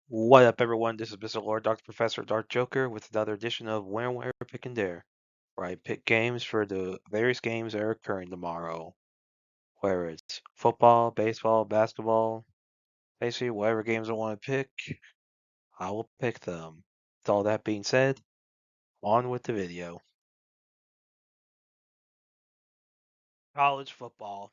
What up, everyone? This is Mr. Lord, Dr. Professor, Dark Joker, with another edition of When, Where, Pick, and Dare, where I pick games for the various games that are occurring tomorrow. Whether it's football, baseball, basketball, basically whatever games I want to pick, I will pick them. With all that being said, on with the video. College football,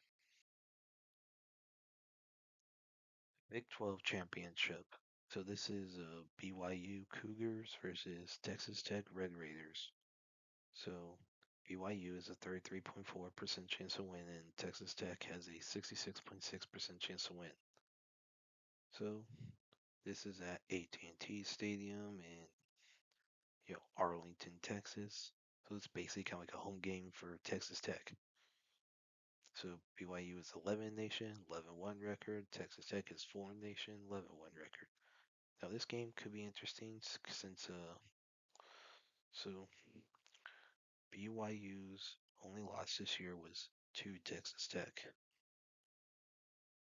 Big 12 Championship. So this is BYU Cougars versus Texas Tech Red Raiders. So BYU is a 33.4% chance to win, and Texas Tech has a 66.6% chance to win. So this is at AT&T Stadium in Arlington, Texas. So it's basically kind of like a home game for Texas Tech. So BYU is 11 nation, 11-1 record. Texas Tech is 4 nation, 11-1 record. Now this game could be interesting since so BYU's only loss this year was to Texas Tech.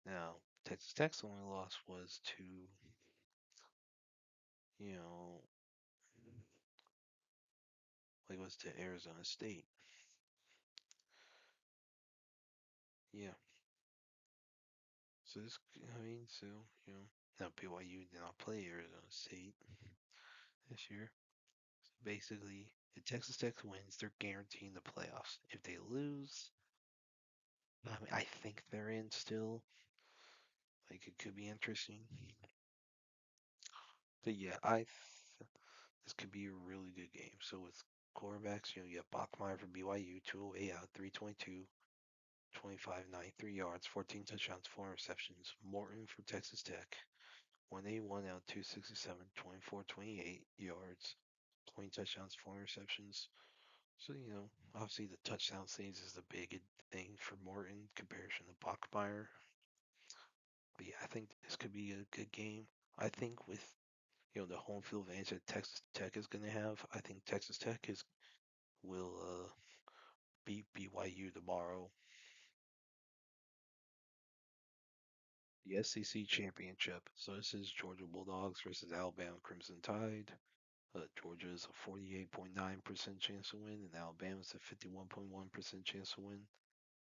Now, Texas Tech's only loss was to, you know, like it was to Arizona State. Yeah. So this, I mean, so, you know, now BYU did not play Arizona State this year. So basically, if Texas Tech wins, they're guaranteeing the playoffs. If they lose, I mean, I think they're in still. Like, it could be interesting. But yeah, this could be a really good game. So with quarterbacks, you have Bachmeier for BYU, 208 out, 322, 25, 93 yards, 14 touchdowns, 4 receptions. Morton for Texas Tech, 181 out, 267, 24, 28 yards, 20 touchdowns, 4 receptions. So, obviously the touchdown saves is the big thing for Morton comparison to Bachmeier. But yeah, I think this could be a good game. I think with the home field advantage that Texas Tech is going to have, I think Texas Tech will beat BYU tomorrow. The SEC Championship. So this is Georgia Bulldogs versus Alabama Crimson Tide. Georgia is a 48.9% chance to win, and Alabama is a 51.1% chance to win.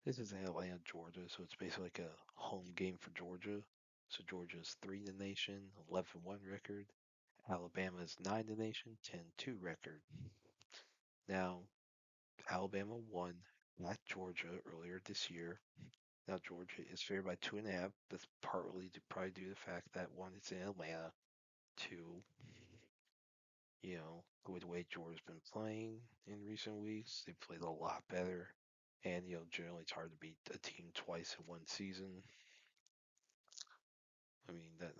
This is in Atlanta, Georgia, so it's basically like a home game for Georgia. So Georgia is 3 in the nation, 11-1 record. Alabama is 9 in the nation, 10-2 record. Now, Alabama won at Georgia earlier this year. Now Georgia is favored by 2.5. That's partly probably due to the fact that one, it's in Atlanta. Two, with the way Georgia's been playing in recent weeks, they played a lot better. And generally it's hard to beat a team twice in one season. I mean that,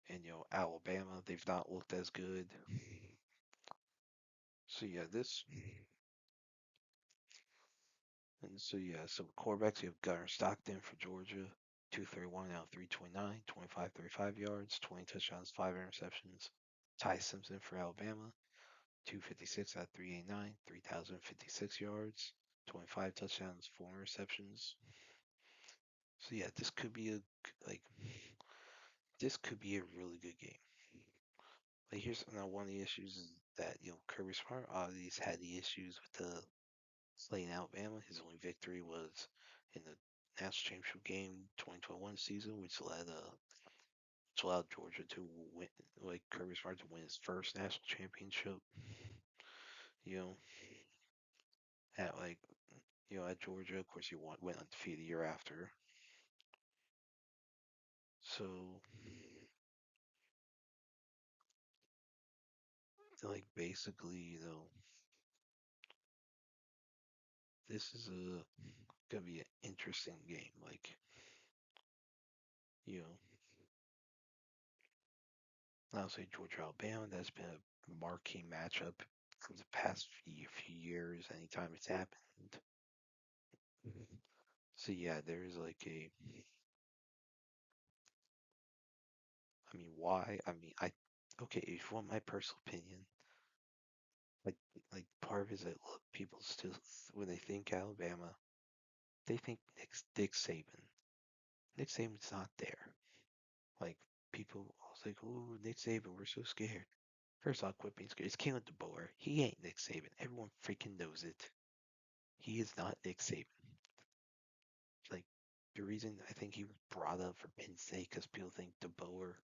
and Alabama, they've not looked as good. So yeah, so quarterbacks, you have Gunnar Stockton for Georgia, 231 out, 329, 25, 35 yards, 20 touchdowns, 5 interceptions. Ty Simpson for Alabama, 256 out, 389, 3,056 yards, 25 touchdowns, 4 interceptions. So yeah, like this could be a really good game. Like here's now one of the issues is that Kirby Smart always had the issues with the slaying Alabama. His only victory was in the national championship game 2021 season, which allowed Georgia to win, like Kirby Smart to win his first national championship. You know, at at Georgia, of course, he went undefeated the year after. So, like basically, this is gonna be an interesting game. Like, you know, I'll say Georgia Alabama. That's been a marquee matchup for the past few years. Anytime it's happened. So yeah, there's like I mean, why? I mean, okay, if you want my personal opinion, like, part of it is that look, people still, when they think Alabama, they think Nick Saban. Nick Saban's not there. Like, people was like, "Oh, Nick Saban, we're so scared." First off, quit being scared. It's Kalen DeBoer. He ain't Nick Saban. Everyone freaking knows it. He is not Nick Saban. Like, the reason I think he was brought up for Penn State because people think DeBoer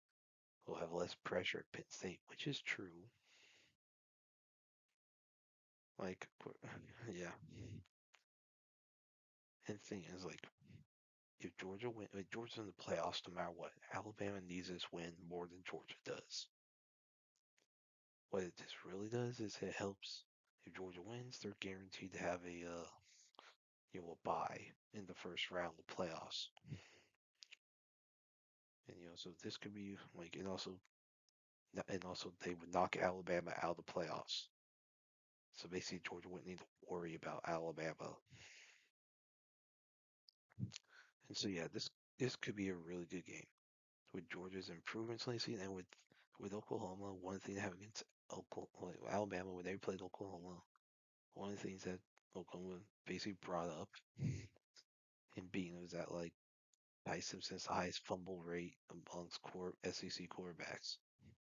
will have less pressure at Penn State, which is true. Like, yeah. And the thing is, like, if Georgia's in the playoffs, no matter what, Alabama needs this win more than Georgia does. What this really does is it helps. If Georgia wins, they're guaranteed to have a bye in the first round of the playoffs. And so this could be like, and also they would knock Alabama out of the playoffs. So basically, Georgia wouldn't need to worry about Alabama. And so yeah, this could be a really good game with Georgia's improvements late season and with Oklahoma. One thing to have against Alabama when they played Oklahoma, one of the things that Oklahoma basically brought up and beating was that like Ty Simpson's the highest fumble rate amongst SEC quarterbacks,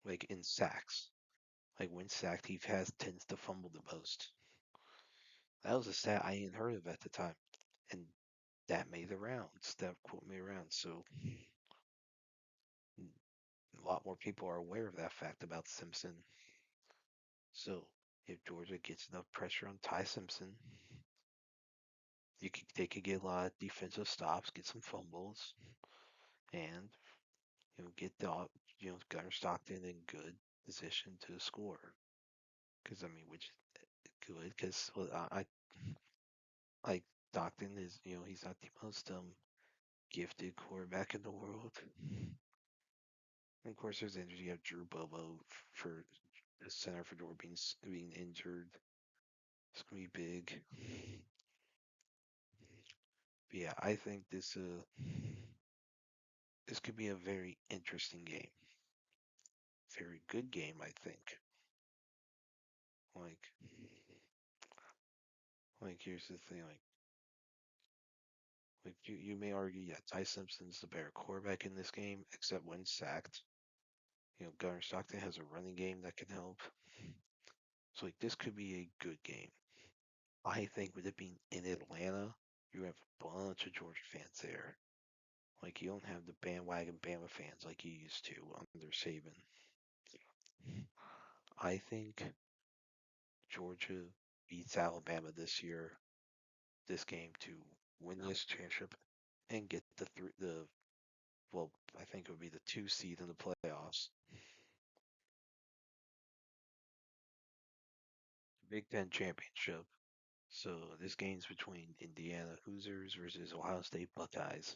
like in sacks. Like when sacked, he tends to fumble the most. That was a stat I hadn't heard of at the time, and that made the rounds. That quote made rounds. So a lot more people are aware of that fact about Simpson. So if Georgia gets enough pressure on Ty Simpson, they could get a lot of defensive stops, get some fumbles, and get the Gunner Stockton in good position to score. Because I mean, which is good because I like Stockton is he's not the most gifted quarterback in the world. And of course, there's injuries. You have Drew Bobo for the center for Georgia being injured. It's gonna be big. But yeah, I think this could be a very interesting game. Very good game, I think. Like, here's the thing. Like you may argue, yeah, Ty Simpson's the better quarterback in this game, except when sacked. Gunner Stockton has a running game that can help. So like this could be a good game. I think with it being in Atlanta, you have a bunch of Georgia fans there. Like you don't have the bandwagon Bama fans like you used to under Saban. I think Georgia beats Alabama this game to win this championship and get well, I think it would be the 2 seed in the playoffs. Big Ten championship. So this game's between Indiana Hoosiers versus Ohio State Buckeyes.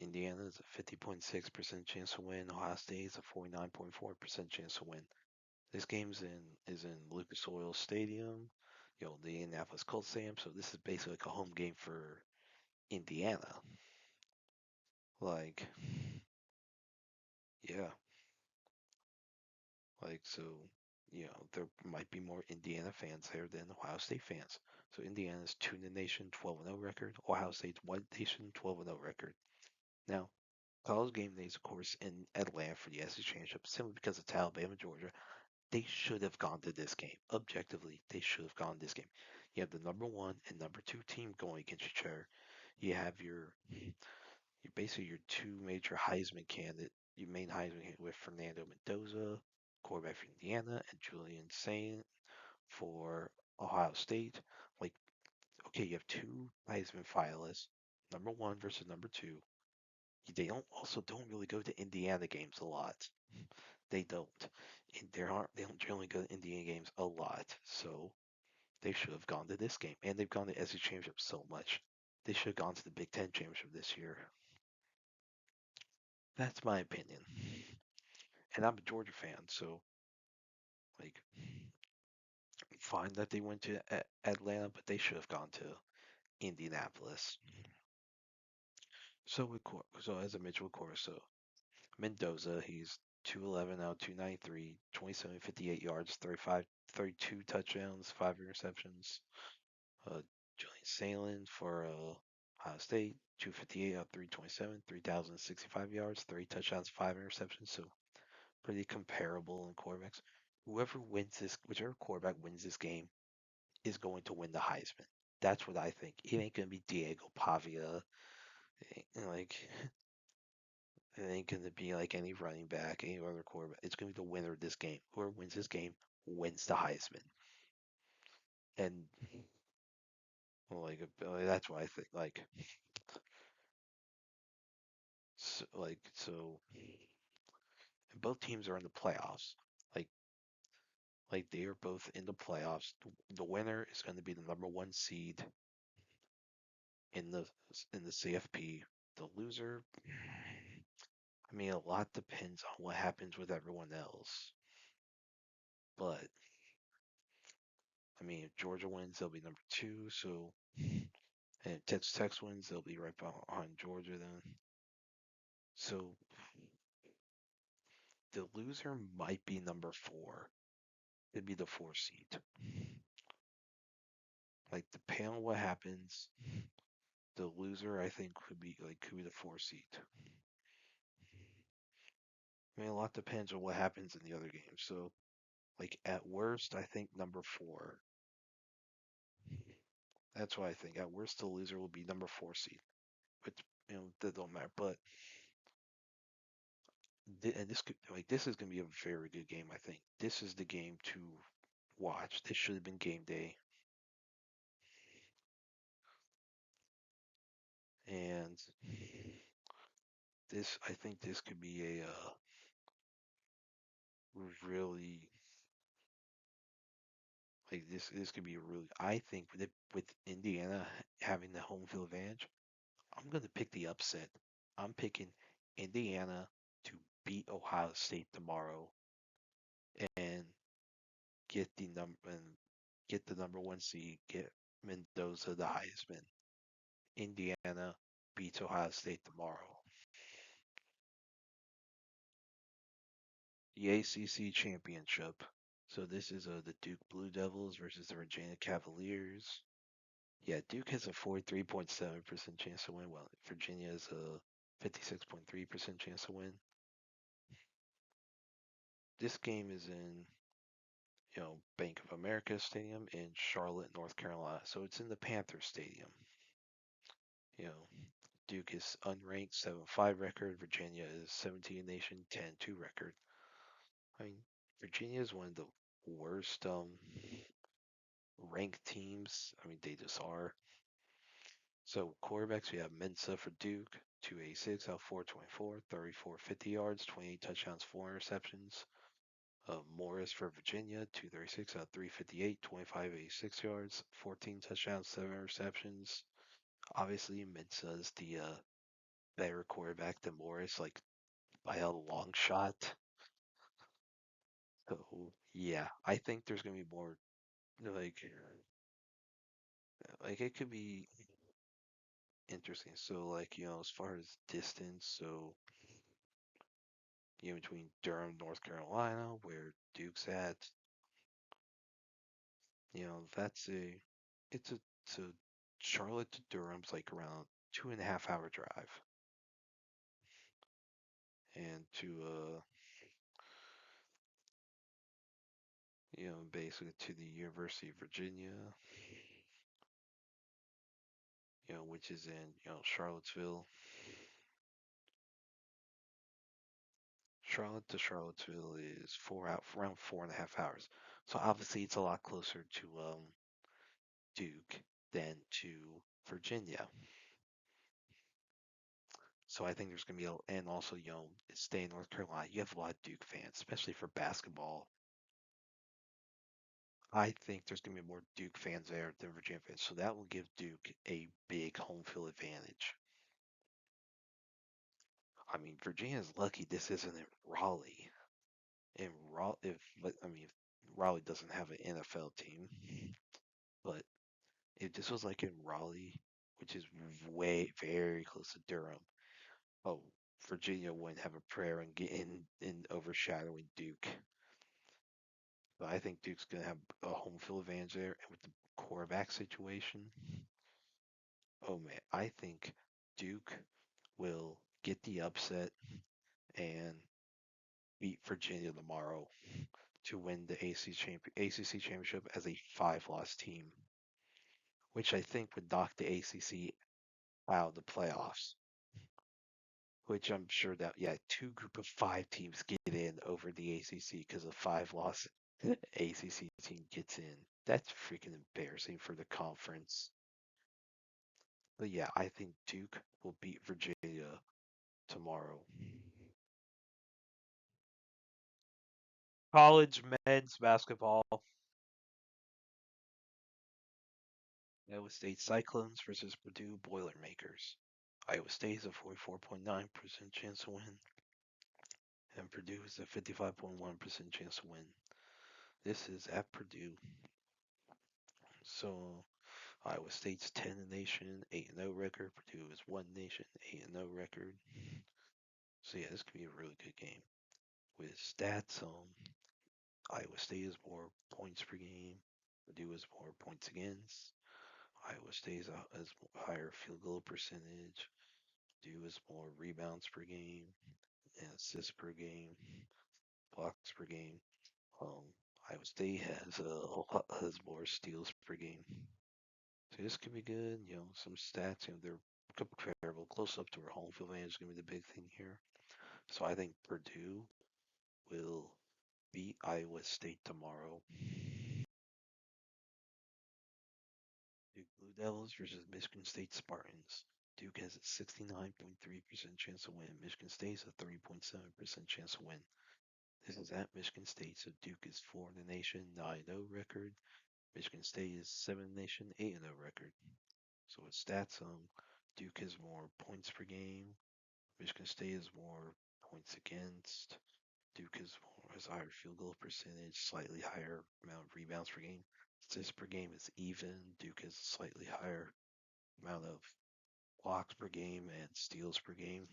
Indiana is a 50.6% chance to win. Ohio State is a 49.4% chance to win. This game's in Lucas Oil Stadium, the Indianapolis Colts Stadium. So this is basically like a home game for Indiana. Like, yeah, like so, there might be more Indiana fans there than Ohio State fans. So Indiana's 2 in the nation, 12-0 record. Ohio State's 1 nation, 12-0 record. Now, college game days, of course, in Atlanta for the SEC Championship, simply because it's Alabama, Georgia. They should have gone to this game. Objectively, they should have gone to this game. You have the number 1 and number 2 team going against each other. You have basically your 2 major Heisman candidate, your main Heisman candidate with Fernando Mendoza, quarterback for Indiana, and Julian Saint for Ohio State. Like, okay, you have 2 Heisman finalists, number 1 versus number 2. They don't really go to Indiana games a lot. They don't. And they don't generally go to Indiana games a lot. So they should have gone to this game. And they've gone to SEC Championship so much. They should have gone to the Big Ten Championship this year. That's my opinion. And I'm a Georgia fan, so like fine that they went to Atlanta, but they should have gone to Indianapolis. So as a Mitchell Course, so Mendoza, he's 211 out of 293, 2758 yards, 32 touchdowns, 5 interceptions. Julian Salen for Ohio State, 258 out of 327, 3,065 yards, 3 touchdowns, 5 interceptions. So pretty comparable in quarterbacks. Whoever wins this, whichever quarterback wins this game, is going to win the Heisman. That's what I think. It ain't gonna be Diego Pavia. Like it ain't gonna be like any running back, any other quarterback. It's gonna be the winner of this game. Whoever wins this game wins the Heisman. And that's what I think. So both teams are in the playoffs. Like like they are both in the playoffs. The winner is going to be the number one seed in the CFP. The loser, I mean, a lot depends on what happens with everyone else. But I mean, if Georgia wins, they'll be number two. So, and if Texas Tech wins, they'll be right behind Georgia then. So the loser might be number four. It'd be the four seed. Like depending on what happens, the loser I think could be the four seed. I mean, a lot depends on what happens in the other games. So, like at worst, I think number four. That's what I think. At worst, the loser will be number four seed. But that don't matter. But and this is gonna be a very good game. I think this is the game to watch. This should have been game day. And I think this could be a really this could be a really. I think with Indiana having the home field advantage, I'm going to pick the upset. I'm picking Indiana to beat Ohio State tomorrow and get the number one seed, get Mendoza the Heisman. Indiana beats Ohio State tomorrow. The ACC Championship. So this is the Duke Blue Devils versus the Virginia Cavaliers. Yeah, Duke has a 43.7% chance to win, while Virginia has a 56.3% chance to win. This game is in Bank of America Stadium in Charlotte, North Carolina. So it's in the Panther Stadium. You know, Duke is unranked 7-5 record. Virginia is 17 nation 10-2 record. I mean, Virginia is one of the worst ranked teams. I mean, they just are. So quarterbacks, we have Mensa for Duke, 286 out 424, 3450 yards, 28 touchdowns, 4 interceptions. Morris for Virginia, 236 out 358, 2586 yards, 14 touchdowns, 7 interceptions. Obviously, Mensa is the better quarterback than Morris, like by a long shot. So yeah, I think there's gonna be more like it could be interesting. So as far as distance, so between Durham, North Carolina, where Duke's at, that's it's a so Charlotte to Durham's like around 2.5 hour drive, and to basically to the University of Virginia, which is in Charlottesville. Charlotte to Charlottesville is around 4.5 hours. So obviously it's a lot closer to Duke than to Virginia. So I think there's gonna be and also stay in North Carolina. You have a lot of Duke fans, especially for basketball. I think there's gonna be more Duke fans there than Virginia fans, so that will give Duke a big home field advantage. I mean, Virginia's lucky this isn't in Raleigh. In Raleigh, if Raleigh doesn't have an NFL team, but if this was like in Raleigh, which is way very close to Durham, oh, Virginia wouldn't have a prayer in getting in overshadowing Duke. But I think Duke's gonna have a home field advantage there, and with the quarterback situation, oh man, I think Duke will get the upset and beat Virginia tomorrow to win the ACC Championship as a 5-loss team, which I think would knock the ACC out of the playoffs. Which I'm sure that, yeah, 2 group of 5 teams get in over the ACC because a 5-loss ACC team gets in. That's freaking embarrassing for the conference. But yeah, I think Duke will beat Virginia tomorrow. College men's basketball. Iowa State Cyclones versus Purdue Boilermakers. Iowa State is a 44.9% chance to win, and Purdue is a 55.1% chance to win. This is at Purdue. So Iowa State's 10-nation, 8-0 record. Purdue is 1-nation, 8-0 record. So yeah, this could be a really good game. With stats, Iowa State is more points per game. Purdue is more points against. Iowa State has higher field goal percentage. Purdue is more rebounds per game, and assists per game, blocks per game. Iowa State has more steals per game. So this could be good. Some stats. They're comparable, close up to our home field advantage is going to be the big thing here. So I think Purdue will beat Iowa State tomorrow. Duke Blue Devils versus Michigan State Spartans. Duke has a 69.3% chance to win. Michigan State has a 3.7% chance to win. This is at Michigan State, so Duke is 4 in the nation, 9-0 record. Michigan State is 7 in the nation, 8-0 record. So with stats, Duke has more points per game. Michigan State has more points against. Duke has higher field goal percentage, slightly higher amount of rebounds per game. Assists per game is even. Duke has a slightly higher amount of blocks per game and steals per game.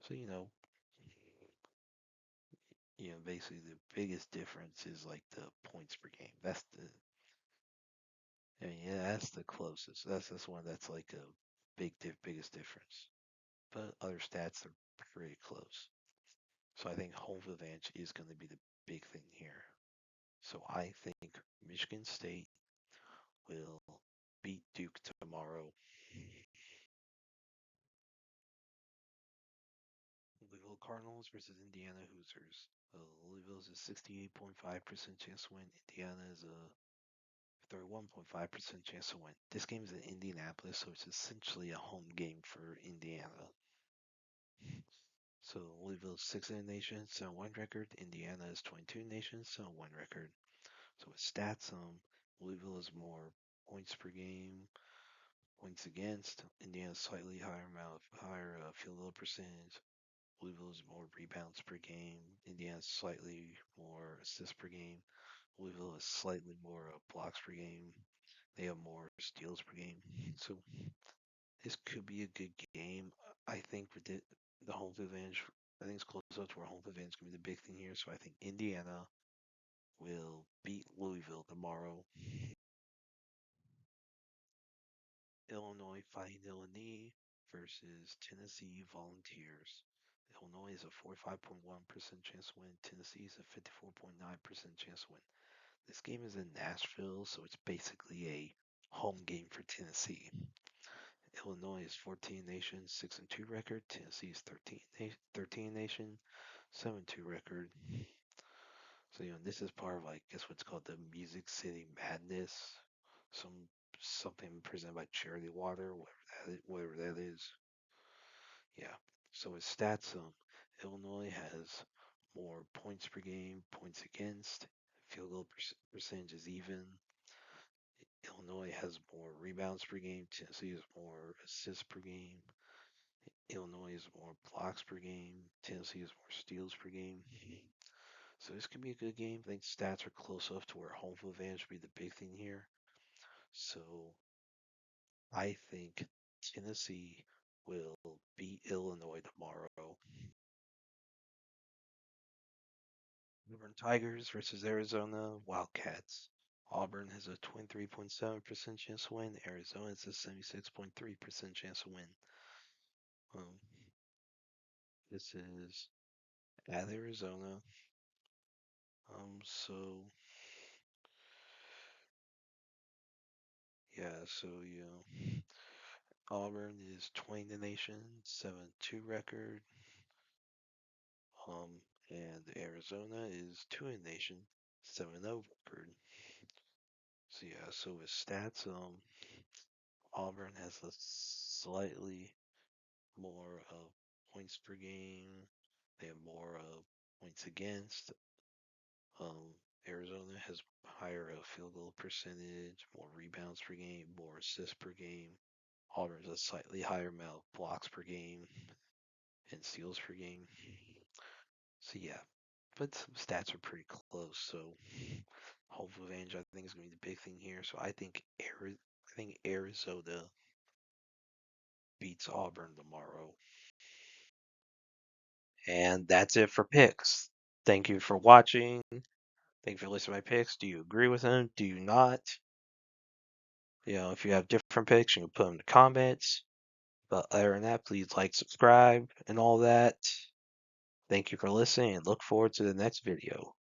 So basically the biggest difference is like the points per game. That's the closest. That's one that's like a biggest difference. But other stats are pretty close. So I think home field advantage is going to be the big thing here. So I think Michigan State will beat Duke tomorrow. Louisville Cardinals versus Indiana Hoosiers. Louisville is a 68.5% chance to win. Indiana is a 31.5% chance to win. This game is in Indianapolis, so it's essentially a home game for Indiana. So Louisville is 6 in the nation, 7-1 record. Indiana is 22 nations, 7-1 record. So with stats, Louisville is more points per game, points against. Indiana's slightly higher field goal percentage. Louisville is more rebounds per game. Indiana's slightly more assists per game. Louisville is slightly more blocks per game. They have more steals per game. So this could be a good game. I think with the home field advantage, I think it's close up to our home field advantage is going to be the big thing here. So I think Indiana will beat Louisville tomorrow. Illinois fighting Illini versus Tennessee Volunteers. Illinois is a 45.1% chance to win. Tennessee is a 54.9% chance to win. This game is in Nashville, so it's basically a home game for Tennessee. Illinois is 14 nation, 6-2 record. Tennessee is 13 nation, 7-2 record. So this is part of I guess what's called the Music City Madness. Something presented by Charity Water, whatever that is. Yeah. So with stats, Illinois has more points per game, points against, field goal percentage is even. Illinois has more rebounds per game. Tennessee has more assists per game. Illinois has more blocks per game. Tennessee has more steals per game. So this could be a good game. I think stats are close enough to where home field advantage would be the big thing here. So I think Tennessee will beat Illinois tomorrow. Auburn Tigers versus Arizona Wildcats. Auburn has a 23.7% chance to win. Arizona has a 76.3% chance to win. Um, this is at Arizona. So yeah, Auburn is 20 in the nation, 7-2 record. Um, and Arizona is 2 in the nation, 7-0 record. So yeah, so with stats, Auburn has a slightly more points per game. They have more points against. Arizona has higher field goal percentage, more rebounds per game, more assists per game. Auburn's a slightly higher amount of blocks per game and steals per game. So yeah, but some stats are pretty close. So home field advantage, I think, is going to be the big thing here. So I think Arizona beats Auburn tomorrow. And that's it for picks. Thank you for watching. Thank you for listening to my picks. Do you agree with them? Do you not? If you have different picks, you can put them in the comments. But other than that, please like, subscribe, and all that. Thank you for listening, and look forward to the next video.